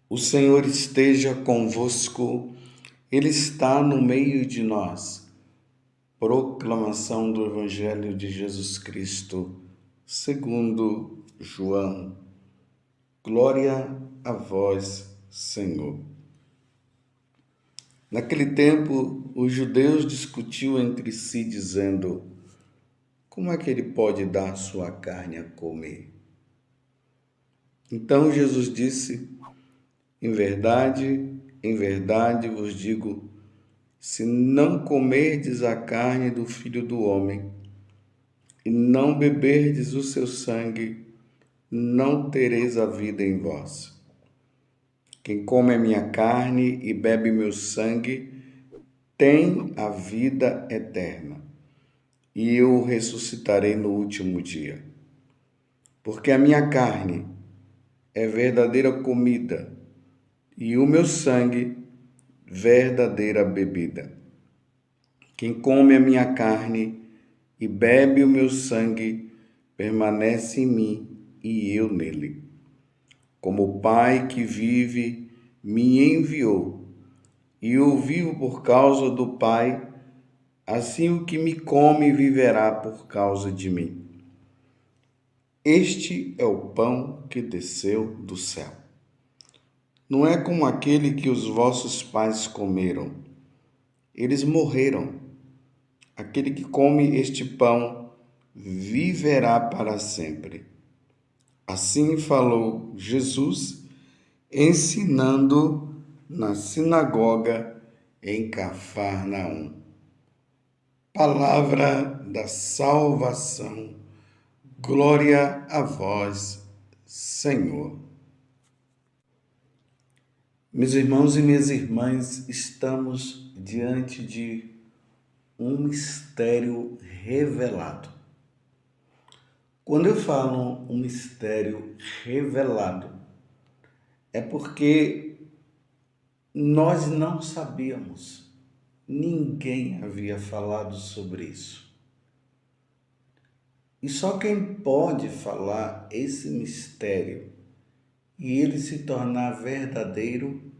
O Senhor esteja convosco, Ele está no meio de nós. Proclamação do Evangelho de Jesus Cristo, segundo João. Glória a vós, Senhor. Naquele tempo, os judeus discutiam entre si, dizendo: como é que ele pode dar sua carne a comer? Então Jesus disse: em verdade vos digo, se não comerdes a carne do Filho do Homem e não beberdes o seu sangue, não tereis a vida em vós. Quem come a minha carne e bebe meu sangue tem a vida eterna, e eu o ressuscitarei no último dia. Porque a minha carne é verdadeira comida e o meu sangue verdadeira bebida. Quem come a minha carne e bebe o meu sangue permanece em mim e eu nele. Como o Pai que vive me enviou, e eu vivo por causa do Pai, assim o que me come viverá por causa de mim. Este é o pão que desceu do céu. Não é como aquele que os vossos pais comeram. Eles morreram. Aquele que come este pão viverá para sempre. Assim falou Jesus, ensinando na sinagoga em Cafarnaum. Palavra da salvação. Glória a vós, Senhor. Meus irmãos e minhas irmãs, estamos diante de um mistério revelado. Quando eu falo um mistério revelado, é porque nós não sabíamos, ninguém havia falado sobre isso. E só quem pode falar esse mistério e ele se tornar verdadeiro,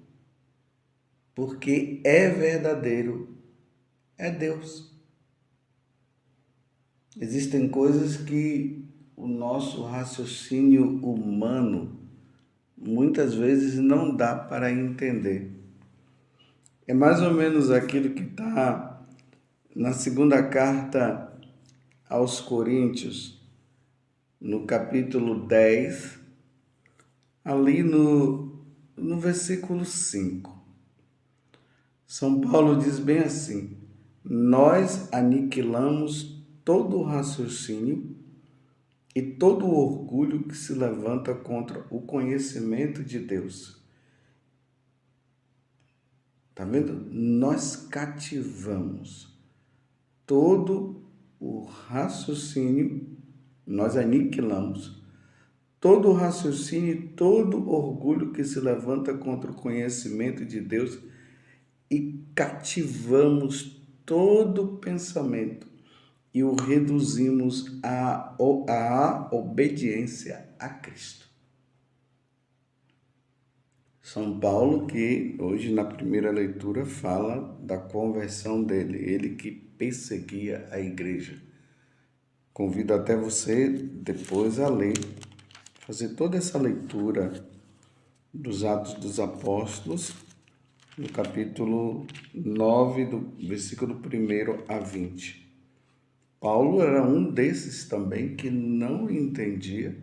porque é verdadeiro, é Deus. Existem coisas que o nosso raciocínio humano muitas vezes não dá para entender. É mais ou menos aquilo que está na segunda carta aos Coríntios, no capítulo 10, ali no versículo 5. São Paulo diz bem assim: nós aniquilamos todo o raciocínio e todo o orgulho que se levanta contra o conhecimento de Deus. Tá vendo? Nós cativamos todo o raciocínio, nós aniquilamos todo o raciocínio e todo o orgulho que se levanta contra o conhecimento de Deus e cativamos todo o pensamento e o reduzimos à obediência a Cristo. São Paulo, que hoje na primeira leitura fala da conversão dele, ele que perseguia a igreja. Convido até você depois a ler, fazer toda essa leitura dos Atos dos Apóstolos, no capítulo 9, do versículo 1 a 20. Paulo era um desses também que não entendia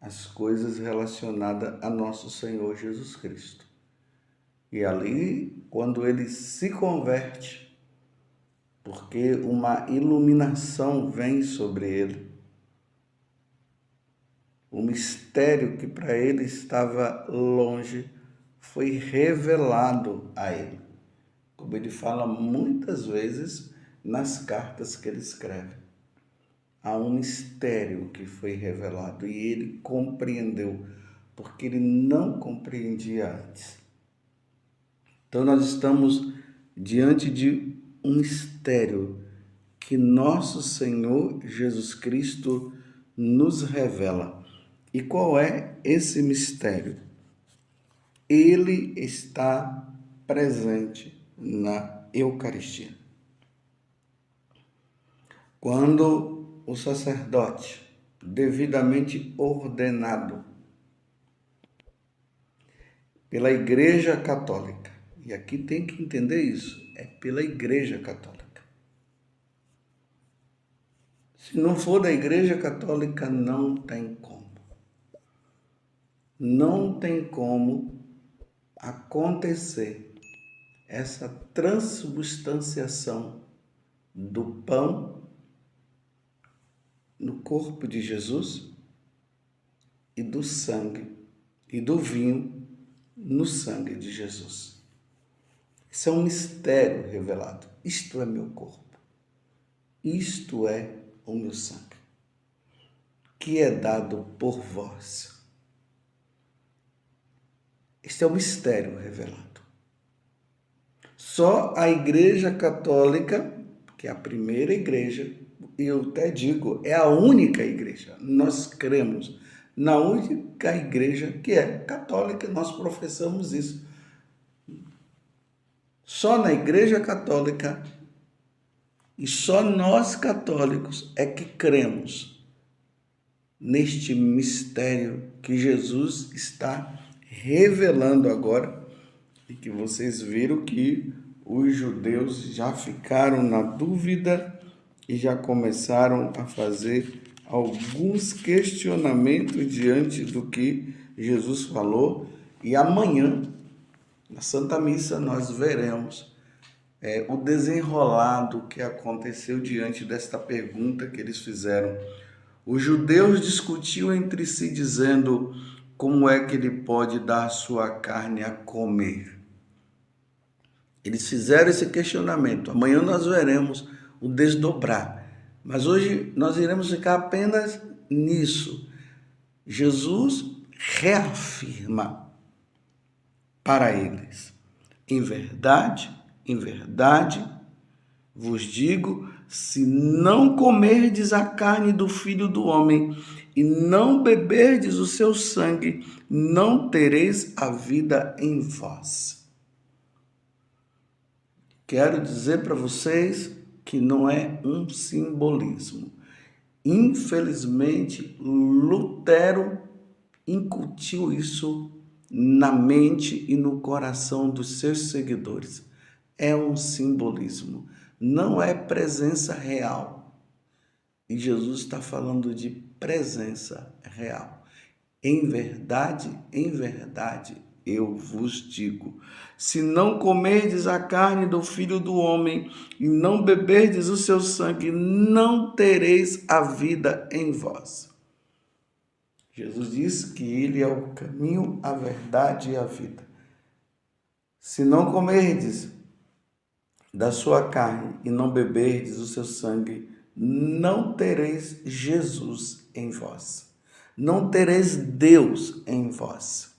as coisas relacionadas a nosso Senhor Jesus Cristo. E ali, quando ele se converte, porque uma iluminação vem sobre ele, o mistério que para ele estava longe foi revelado a ele, como ele fala muitas vezes nas cartas que ele escreve. Há um mistério que foi revelado e ele compreendeu, porque ele não compreendia antes. Então nós estamos diante de um mistério que nosso Senhor Jesus Cristo nos revela. E qual é esse mistério? ele está presente na Eucaristia. Quando o sacerdote, devidamente ordenado pela Igreja Católica, e aqui tem que entender isso, é pela Igreja Católica. Se não for da Igreja Católica, não tem como. Não tem como acontecer essa transubstanciação do pão no corpo de Jesus e do sangue e do vinho no sangue de Jesus. Isso é um mistério revelado. Isto é meu corpo. Isto é o meu sangue, que é dado por vós. Este é o mistério revelado. Só a Igreja Católica, que é a primeira igreja, e eu até digo, é a única igreja. Nós cremos na única igreja que é católica, nós professamos isso. Só na Igreja Católica e só nós católicos é que cremos neste mistério que Jesus está revelando agora e que vocês viram que os judeus já ficaram na dúvida e já começaram a fazer alguns questionamentos diante do que Jesus falou. E amanhã, na Santa Missa, nós veremos o desenrolado que aconteceu diante desta pergunta que eles fizeram. Os judeus discutiam entre si, dizendo: como é que ele pode dar sua carne a comer? Eles fizeram esse questionamento. Amanhã nós veremos o desdobrar. Mas hoje nós iremos ficar apenas nisso. Jesus reafirma para eles: em verdade, vos digo, se não comerdes a carne do Filho do Homem e não beberdes o seu sangue, não tereis a vida em vós. Quero dizer para vocês que não é um simbolismo. Infelizmente, Lutero incutiu isso na mente e no coração dos seus seguidores. É um simbolismo, não é presença real. E Jesus está falando de presença real. Em verdade, eu vos digo, se não comerdes a carne do Filho do Homem e não beberdes o seu sangue, não tereis a vida em vós. Jesus diz que ele é o caminho, a verdade e a vida. Se não comerdes da sua carne e não beberdes o seu sangue, não tereis Jesus em vós. Não tereis Deus em vós.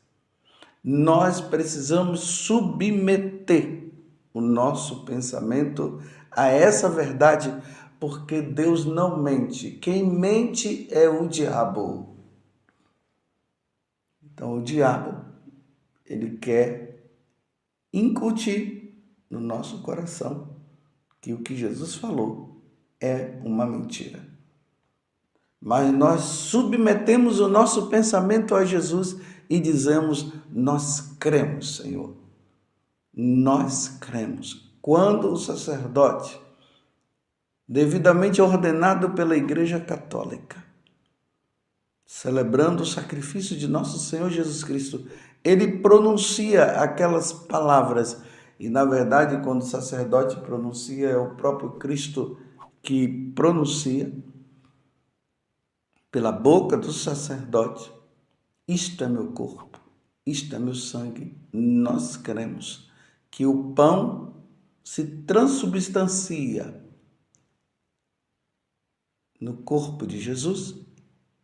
Nós precisamos submeter o nosso pensamento a essa verdade, porque Deus não mente. Quem mente é o diabo. Então, o diabo, ele quer incutir no nosso coração que o que Jesus falou é uma mentira. Mas nós submetemos o nosso pensamento a Jesus e dizemos: nós cremos, Senhor. Nós cremos. Quando o sacerdote, devidamente ordenado pela Igreja Católica, celebrando o sacrifício de nosso Senhor Jesus Cristo, ele pronuncia aquelas palavras. E, na verdade, quando o sacerdote pronuncia, é o próprio Cristo que pronuncia pela boca do sacerdote: isto é meu corpo, isto é meu sangue. Nós cremos que o pão se transubstancia no corpo de Jesus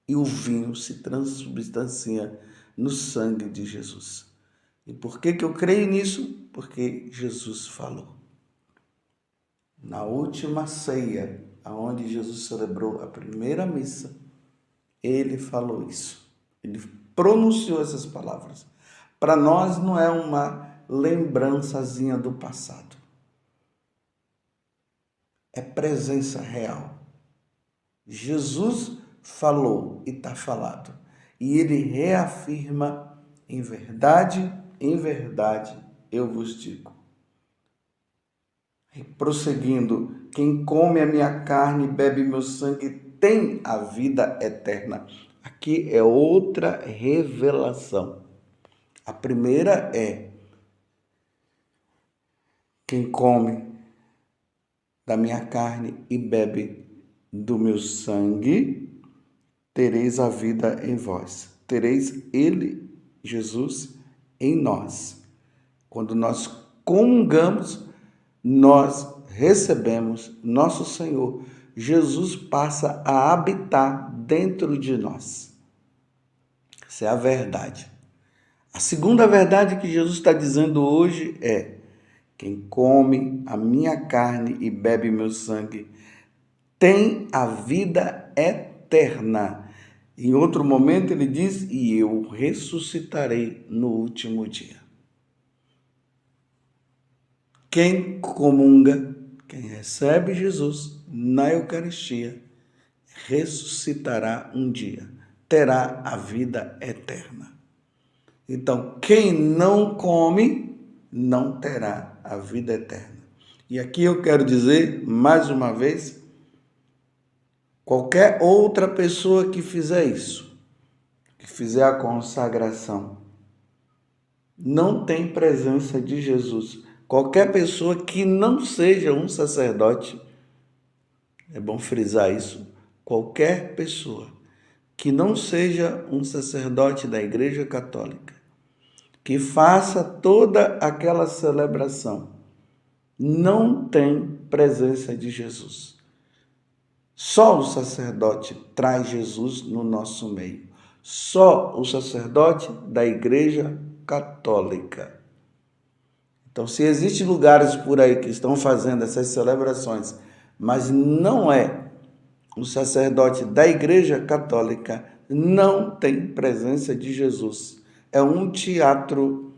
e o vinho se transubstancia no sangue de Jesus. E por que eu creio nisso? Porque Jesus falou. Na última ceia, onde Jesus celebrou a primeira missa, ele falou isso. Ele pronunciou essas palavras. para nós não é uma lembrançazinha do passado. É presença real. Jesus falou e está falado. E ele reafirma, em verdade, eu vos digo. E prosseguindo, quem come a minha carne e bebe meu sangue tem a vida eterna. Aqui é outra revelação. A primeira é: quem come da minha carne e bebe do meu sangue, tereis a vida em vós. Tereis ele, Jesus, em nós. Quando nós comungamos, nós recebemos nosso Senhor. Jesus passa a habitar dentro de nós. Essa é a verdade. A segunda verdade que Jesus está dizendo hoje é: quem come a minha carne e bebe meu sangue tem a vida eterna. Em outro momento ele diz: e eu ressuscitarei no último dia. Quem comunga, quem recebe Jesus na Eucaristia, ressuscitará um dia, terá a vida eterna. Então, quem não come, não terá a vida eterna. E aqui eu quero dizer, mais uma vez, qualquer outra pessoa que fizer isso, que fizer a consagração, não tem presença de Jesus. Qualquer pessoa que não seja um sacerdote, é bom frisar isso, qualquer pessoa que não seja um sacerdote da Igreja Católica, que faça toda aquela celebração, não tem presença de Jesus. Só o sacerdote traz Jesus no nosso meio. Só o sacerdote da Igreja Católica. Então, se existem lugares por aí que estão fazendo essas celebrações, mas não é o sacerdote da Igreja Católica, não tem presença de Jesus. É um teatro.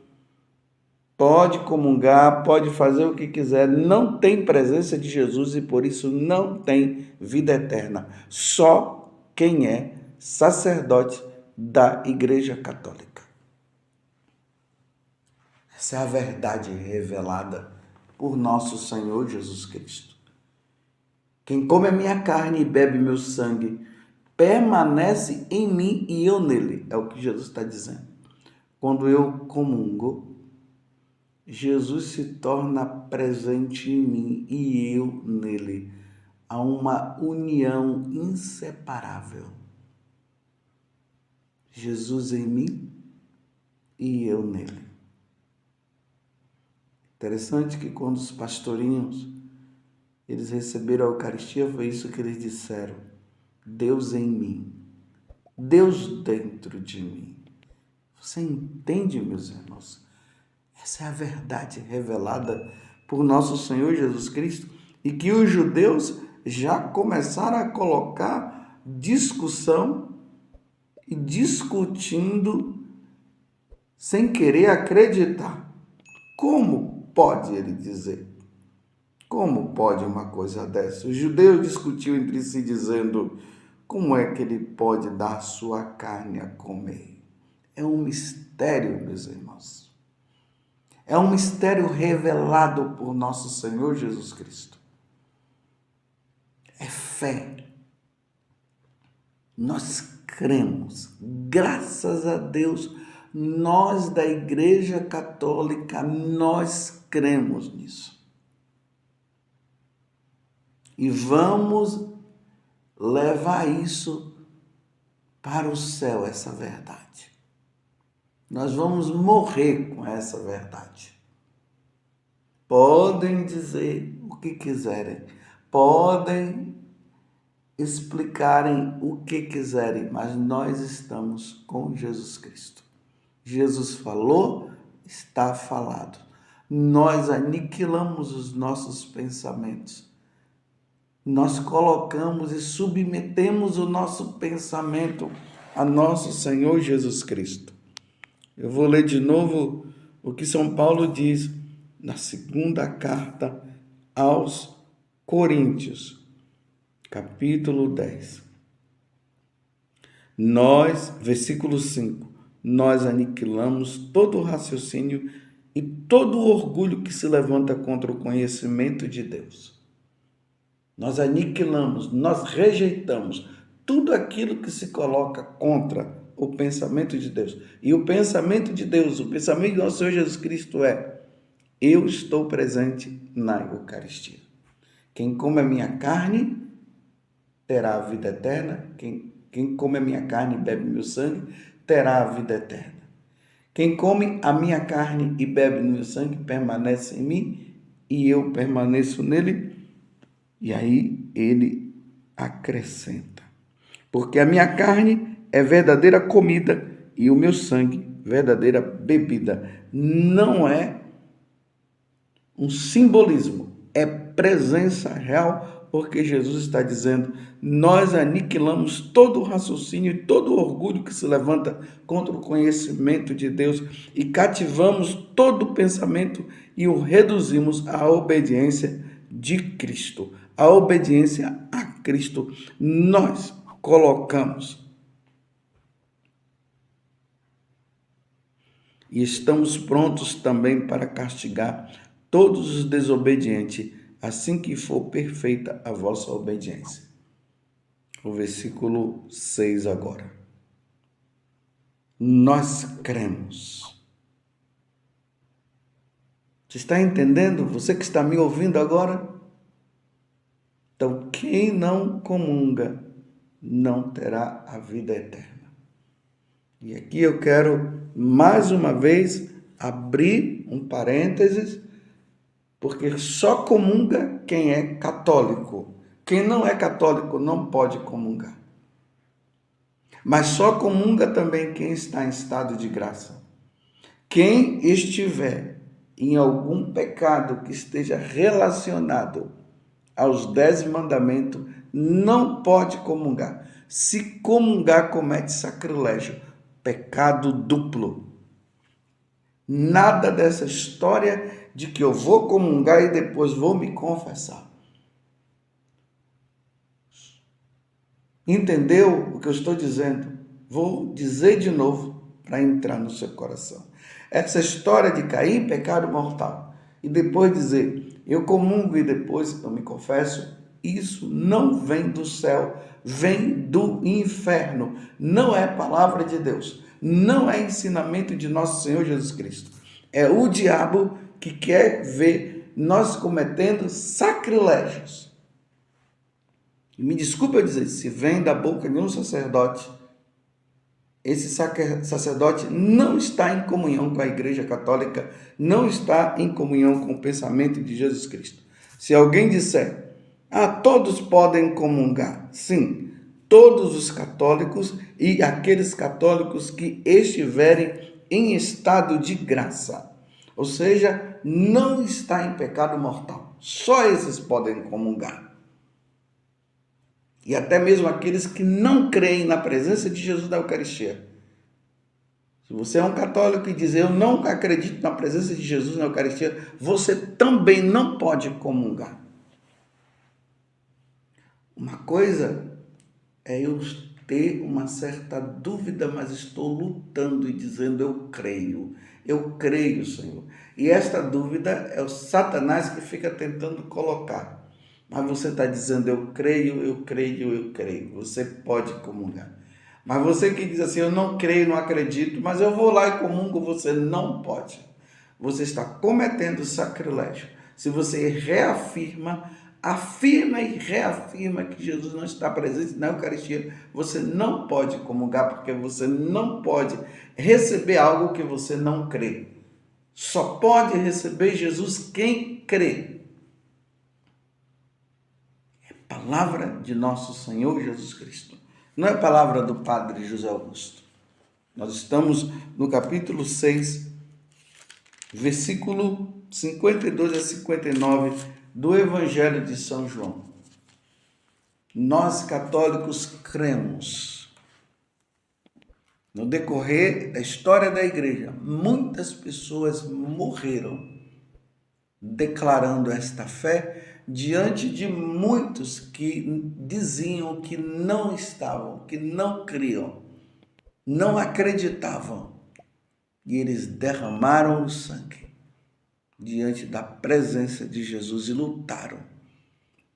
Pode comungar, pode fazer o que quiser, não tem presença de Jesus e por isso não tem vida eterna. Só quem é sacerdote da Igreja Católica. Essa é a verdade revelada por nosso Senhor Jesus Cristo. Quem come a minha carne e bebe meu sangue permanece em mim e eu nele. É o que Jesus está dizendo. Quando eu comungo, Jesus se torna presente em mim e eu nele. Há uma união inseparável. Jesus em mim e eu nele. Interessante que quando os pastorinhos eles receberam a Eucaristia, foi isso que eles disseram: Deus em mim, Deus dentro de mim. Você entende, meus irmãos? Essa é a verdade revelada por nosso Senhor Jesus Cristo e que os judeus já começaram a colocar discussão e discutindo sem querer acreditar. Como pode ele dizer? Como pode uma coisa dessa? Os judeus discutiam entre si dizendo: como é que ele pode dar sua carne a comer? É um mistério, meus irmãos. É um mistério revelado por nosso Senhor Jesus Cristo. É fé. Nós cremos, graças a Deus, nós da Igreja Católica, nós cremos nisso. E vamos levar isso para o céu, essa verdade. Nós vamos morrer com essa verdade. Podem dizer o que quiserem, podem explicarem o que quiserem, mas nós estamos com Jesus Cristo. Jesus falou, está falado. Nós aniquilamos os nossos pensamentos. Nós colocamos e submetemos o nosso pensamento a nosso Senhor Jesus Cristo. Eu vou ler de novo o que São Paulo diz na segunda carta aos Coríntios, capítulo 10. Versículo 5, nós aniquilamos todo o raciocínio e todo o orgulho que se levanta contra o conhecimento de Deus. Nós aniquilamos, nós rejeitamos tudo aquilo que se coloca contra o pensamento de Deus. E o pensamento de Deus, o pensamento do nosso Senhor Jesus Cristo é: eu estou presente na Eucaristia. Quem come a minha carne terá a vida eterna. Quem come a minha carne e bebe meu sangue terá a vida eterna. Quem come a minha carne e bebe meu sangue permanece em mim e eu permaneço nele. E aí ele acrescenta: porque a minha carne é verdadeira comida e o meu sangue verdadeira bebida. Não é um simbolismo, é presença real, porque Jesus está dizendo: nós aniquilamos todo o raciocínio e todo o orgulho que se levanta contra o conhecimento de Deus e cativamos todo o pensamento e o reduzimos à obediência de Cristo. A obediência a Cristo nós colocamos e estamos prontos também para castigar todos os desobedientes, assim que for perfeita a vossa obediência. O versículo 6 agora. Nós cremos. Você está entendendo? Você que está me ouvindo agora? Então, quem não comunga não terá a vida eterna. E aqui eu quero, mais uma vez, abrir um parênteses, porque só comunga quem é católico. Quem não é católico não pode comungar. Mas só comunga também quem está em estado de graça. Quem estiver em algum pecado que esteja relacionado aos 10 mandamentos não pode comungar. Se comungar, comete sacrilégio, pecado duplo. Nada dessa história de que eu vou comungar e depois vou me confessar. Entendeu o que eu estou dizendo? Vou dizer de novo para entrar no seu coração. Essa história de cair em pecado mortal e depois dizer eu comungo e depois eu me confesso, isso não vem do céu, vem do inferno. Não é palavra de Deus, não é ensinamento de nosso Senhor Jesus Cristo. É o diabo que quer ver nós cometendo sacrilégios. E me desculpe eu dizer, se vem da boca de um sacerdote, esse sacerdote não está em comunhão com a Igreja Católica, não está em comunhão com o pensamento de Jesus Cristo. Se alguém disser, todos podem comungar, sim, todos os católicos e aqueles católicos que estiverem em estado de graça, ou seja, não está em pecado mortal, só esses podem comungar. E até mesmo aqueles que não creem na presença de Jesus na Eucaristia. Se você é um católico e diz, eu não acredito na presença de Jesus na Eucaristia, você também não pode comungar. Uma coisa é eu ter uma certa dúvida, mas estou lutando e dizendo, eu creio, Senhor. E esta dúvida é o Satanás que fica tentando colocar. Mas você está dizendo, eu creio. Você pode comungar. Mas você que diz assim, eu não creio, não acredito, mas eu vou lá e comungo, você não pode. Você está cometendo sacrilégio. Se você afirma e reafirma que Jesus não está presente na Eucaristia, você não pode comungar, porque você não pode receber algo que você não crê. Só pode receber Jesus quem crê. Palavra de nosso Senhor Jesus Cristo. Não é palavra do Padre José Augusto. Nós estamos no capítulo 6, versículo 52 a 59 do Evangelho de São João. Nós católicos cremos. No decorrer da história da igreja, muitas pessoas morreram declarando esta fé diante de muitos que diziam que não estavam, que não criam, não acreditavam. E eles derramaram o sangue diante da presença de Jesus e lutaram,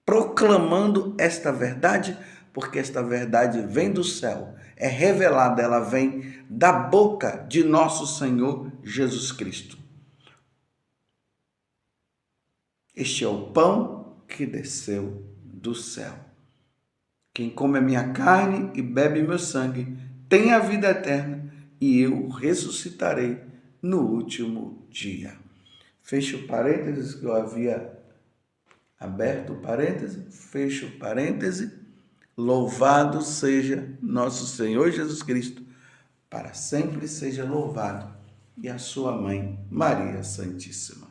proclamando esta verdade, porque esta verdade vem do céu, é revelada, ela vem da boca de nosso Senhor Jesus Cristo. Este é o pão que desceu do céu. Quem come a minha carne e bebe meu sangue tem a vida eterna, e eu o ressuscitarei no último dia. Fecho parênteses que eu havia aberto parêntese, fecho parêntese. Louvado seja nosso Senhor Jesus Cristo, para sempre seja louvado, e a sua mãe, Maria Santíssima.